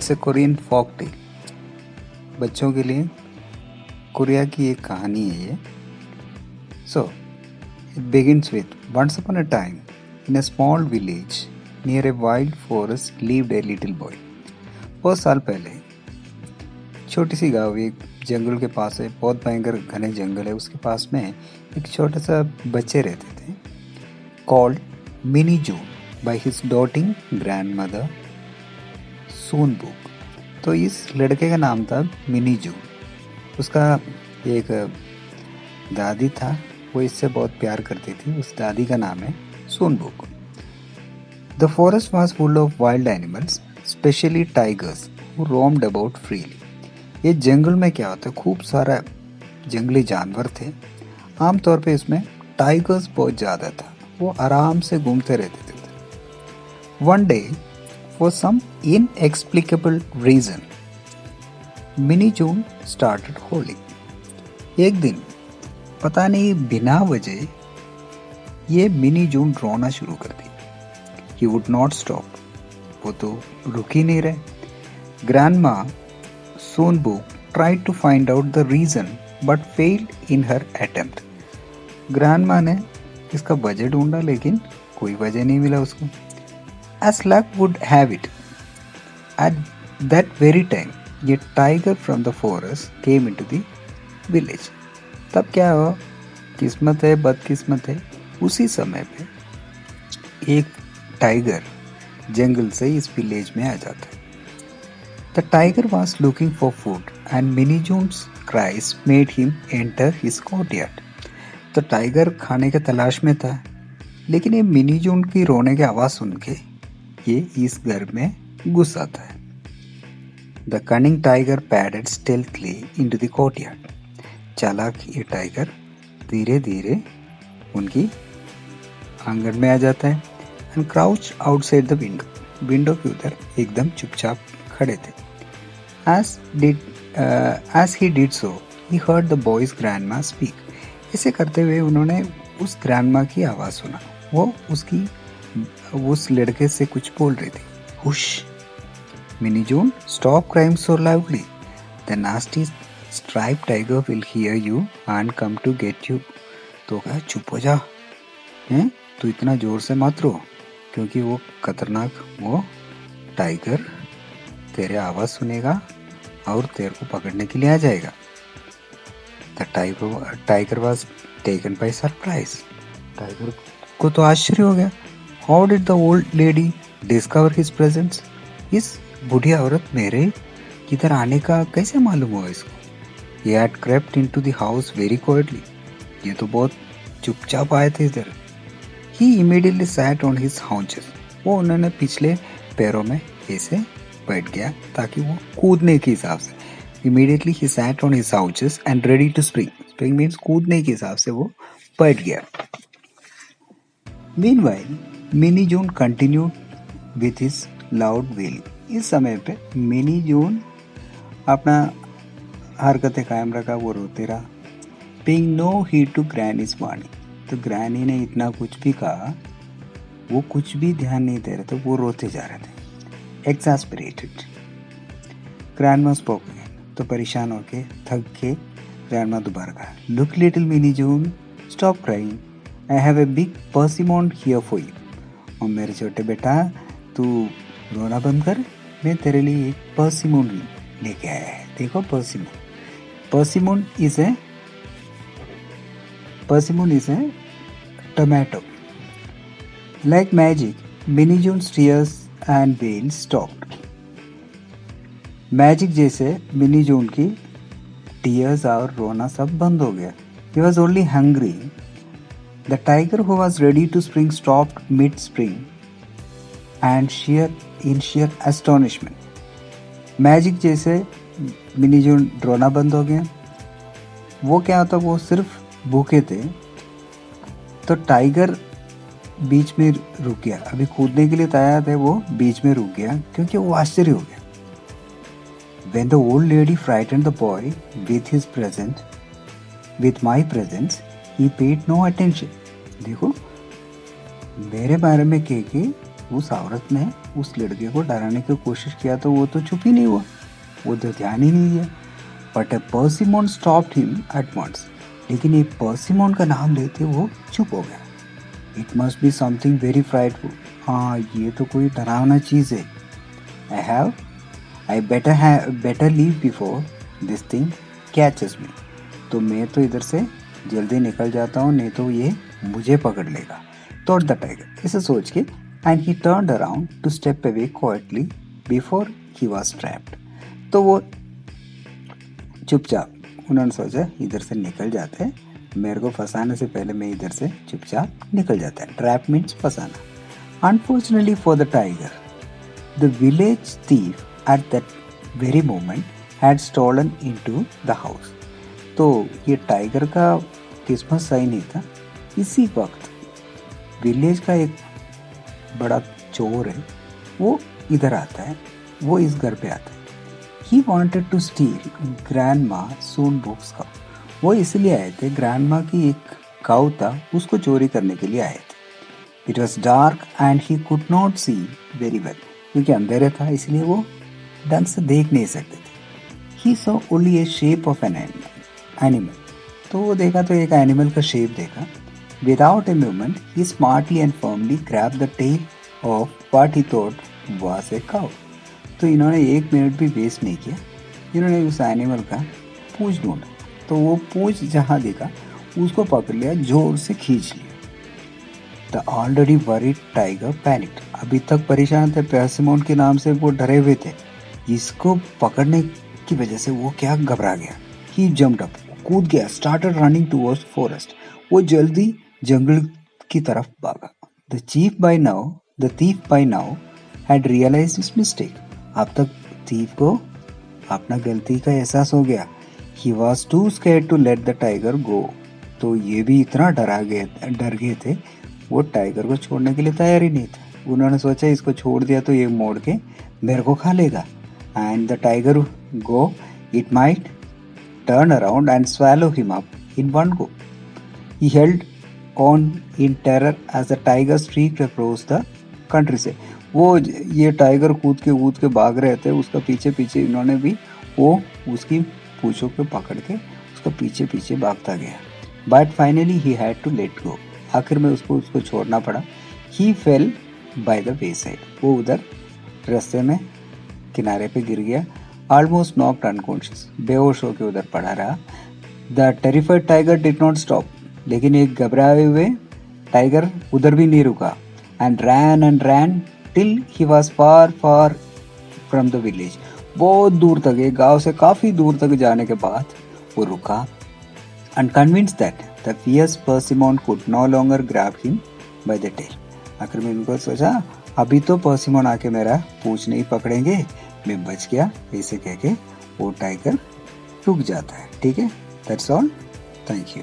It's a Korean folk tale. बच्चों के लिए कोरिया की एक कहानी है ये। So it begins with once upon a time in a small village near a wild forest lived a little boy. बहुत साल पहले छोटी सी गाँव एक जंगल के पास है, बहुत भयंकर घने जंगल है। उसके पास में एक छोटा सा बच्चे रहते थे called Mini Jun by his doting grandmother Sonbuk. तो इस लड़के का नाम था मिनी जून। उसका एक दादी था, वो इससे बहुत प्यार करती थी। उस दादी का नाम है Sonbuk. The forest was full of wild animals, especially tigers who roamed about freely. ये जंगल में क्या होता है, खूब सारा जंगली जानवर थे। आमतौर पे इसमें टाइगर्स बहुत ज़्यादा था, वो आराम से घूमते रहते थे। One day for some inexplicable reason Mini Jun started howling. एक दिन पता नहीं बिना वजह ये मिनी जून रोना शुरू कर दी। ही वुड नॉट स्टॉप, वो तो रुक ही नहीं रहे। Grandma Sonbuk tried to find out the reason but failed in her attempt. Grandma ने इसका वजह ढूंढा लेकिन कोई वजह नहीं मिला उसको। As luck would have it, at that very time, a tiger from the forest came into the village. तब क्या हुआ, किस्मत है बदकिस्मत है, उसी समय पे एक टाइगर जंगल से इस विलेज में आ जाता है। The tiger was looking for food and Minnie June's cries made him enter his courtyard. तो टाइगर खाने के तलाश में था, लेकिन ये मिनी जून की रोने की आवाज़ सुन के ये इस घर में घुस आता है। The cunning tiger padded stealthily into the courtyard. चालाक ये टाइगर धीरे धीरे उनकी आंगन में आ जाता है and crouched outside the window. Window के उधर एकदम चुपचाप खड़े थे। As he did so, he heard the boy's grandma speak. ऐसे करते हुए उन्होंने उस ग्रैंडमा की आवाज़ सुना। वो उस लड़के से कुछ बोल रही थी। हुश mini June, stop crying so loudly. The nasty striped tiger will hear you and come to get you. तो कहा चुप हो जा, हैं? तू इतना जोर से मत रो, क्योंकि वो खतरनाक वो टाइगर तेरे आवाज़ सुनेगा और तेरे को पकड़ने के लिए आ जाएगा। The tiger was taken by surprise. Tiger को तो आश्चर्य हो गया। How did the old lady discover his presence? इस बुढ़िया औरत मेरे किधर आने का कैसे मालूम हुआ इसको? He had crept into the house very quietly. ये तो बहुत चुपचाप आए थे इधर। He immediately sat on his haunches. वो उन्होंने पिछले पैरों में ऐसे बैठ गया ताकि वो कूदने के हिसाब से। Immediately he sat on his haunches and ready to spring. Spring means कूदने के हिसाब से वो बैठ गया। Meanwhile, mini June continued with his loud wailing. इस समय पे मिनी जून अपना हरकतें कायम रखा, वो रोते रहा। Paying no heed to Granny's warning. तो ग्रैनी ने इतना कुछ भी कहा, वो कुछ भी ध्यान नहीं दे रहे थे, वो रोते जा रहे थे। Exasperated, Grandma spoke again. तो परेशान होके थक के ग्रैंडमा दोबारा कहा, Look little Minnie June, stop crying. I have a big persimmon here for you. और मेरे छोटे बेटा तू रोना बंद कर, मैं तेरे लिए एक persimmon लेके आया है। देखो persimmon. Persimmon is a tomato. Like magic, Minnie June's tears and wails stopped. Magic जैसे मिनी जून की टीयर्स और रोना सब बंद हो गया। He was only hungry. The tiger who was ready to spring stopped mid-spring and in sheer astonishment. Magic जैसे mini जून रोना बंद हो गया। वो क्या होता, वो सिर्फ भूखे थे, तो टाइगर बीच में रुक गया। अभी कूदने के लिए तैयार थे, वो बीच में रुक गया क्योंकि वो आश्चर्य हो गया। When the old lady frightened the boy with my presence, he paid no attention. देखो मेरे बारे में कह के उस औरत ने उस लड़के को डराने की कोशिश किया तो वो तो चुप ही नहीं हुआ, वो तो ध्यान ही नहीं दिया। But a persimmon stopped him at once, लेकिन एक पर्सिमोन का नाम लेते वो चुप हो गया। It must be something very frightful, हाँ ये तो कोई डरावना चीज़ है। I better leave before this thing catches me, तो मैं तो इधर से जल्दी निकल जाता हूँ, नहीं तो ये मुझे पकड़ लेगा, थॉट द टाइगर, ऐसे सोच के। And he turned around two step away quietly before he was trapped, तो वो चुपचाप, उन्होंने सोचा इधर से निकल जाते हैं, मेरे को फंसाने से पहले मैं इधर से चुपचाप निकल जाता है। ट्रैप मीन्स फंसाना। Unfortunately for the tiger, the village thief at that very moment had stolen into the house, तो ये टाइगर का किस्मत सही नहीं था। इसी वक्त विलेज का एक बड़ा चोर है, वो इधर आता है, वो इस घर पे आता है। He wanted to steal grandma soon books cow, वो इसलिए आए थे, ग्रैंडमा की एक काऊ था, उसको चोरी करने के लिए आए थे। It was dark and he could not see very well, क्योंकि अंधेरे था इसलिए वो ढंग से देख नहीं सकते थे। He saw only a shape of an animal, तो वो देखा तो एक एनिमल का शेप देखा। Without a moment, he smartly and firmly grabbed the tail of what he thought was a cow, तो इन्होंने एक मिनट भी वेस्ट नहीं किया, इन्होंने उस एनिमल का पूंछ ढूंढा, तो वो पूंछ जहाँ देखा उसको पकड़ लिया, जोर से खींच लिया। The already worried tiger panicked, अभी तक परेशान थे, पर्सिमोन के नाम से वो डरे हुए थे, इसको पकड़ने की वजह से वो क्या घबरा गया। ही जम्प्ड अप, कूद गया, स्टार्टेड रनिंग टुवर्ड्स फॉरेस्ट, वो जल्दी जंगल की तरफ भागा। The thief by now had realised his mistake, अब तक थीफ को अपना गलती का एहसास हो गया। He was too scared to let the tiger go, तो ये भी इतना डर गए थे, वो टाइगर को छोड़ने के लिए तैयार ही नहीं था। उन्होंने सोचा इसको छोड़ दिया तो ये मोड़ के मेरे को खा लेगा, and the tiger go, it might turn around and swallow him up in one go. He held on in terror as the tiger streaked across the country से, वो ये टाइगर कूद के भाग रहे थे, उसका पीछे पीछे इन्होंने भी वो उसकी पूंछों को पकड़ के उसका पीछे पीछे भागता गया। But finally he had to let go, आखिर में उसको छोड़ना पड़ा। He fell by the wayside, वो उधर रास्ते में किनारे पे गिर गया। ऑलमोस्ट नॉक्ड अनकॉन्शियस, बेहोश होकर उधर पड़ा रहा। The terrified tiger did not stop, लेकिन एक घबराए हुए टाइगर उधर भी नहीं रुका। And ran till he was far from the village, बहुत दूर तक, एक गांव से काफी दूर तक जाने के बाद वो रुका। and convinced that the fierce Persimmon could no longer grab him by the tail, आखिर में इनको सोचा अभी तो पर्सिमोन आके मेरा पूंछ नहीं पकड़ेंगे, मैं बच गया, ऐसे कह के वो टाइगर रुक जाता है। ठीक है, दैट्स ऑल, थैंक यू।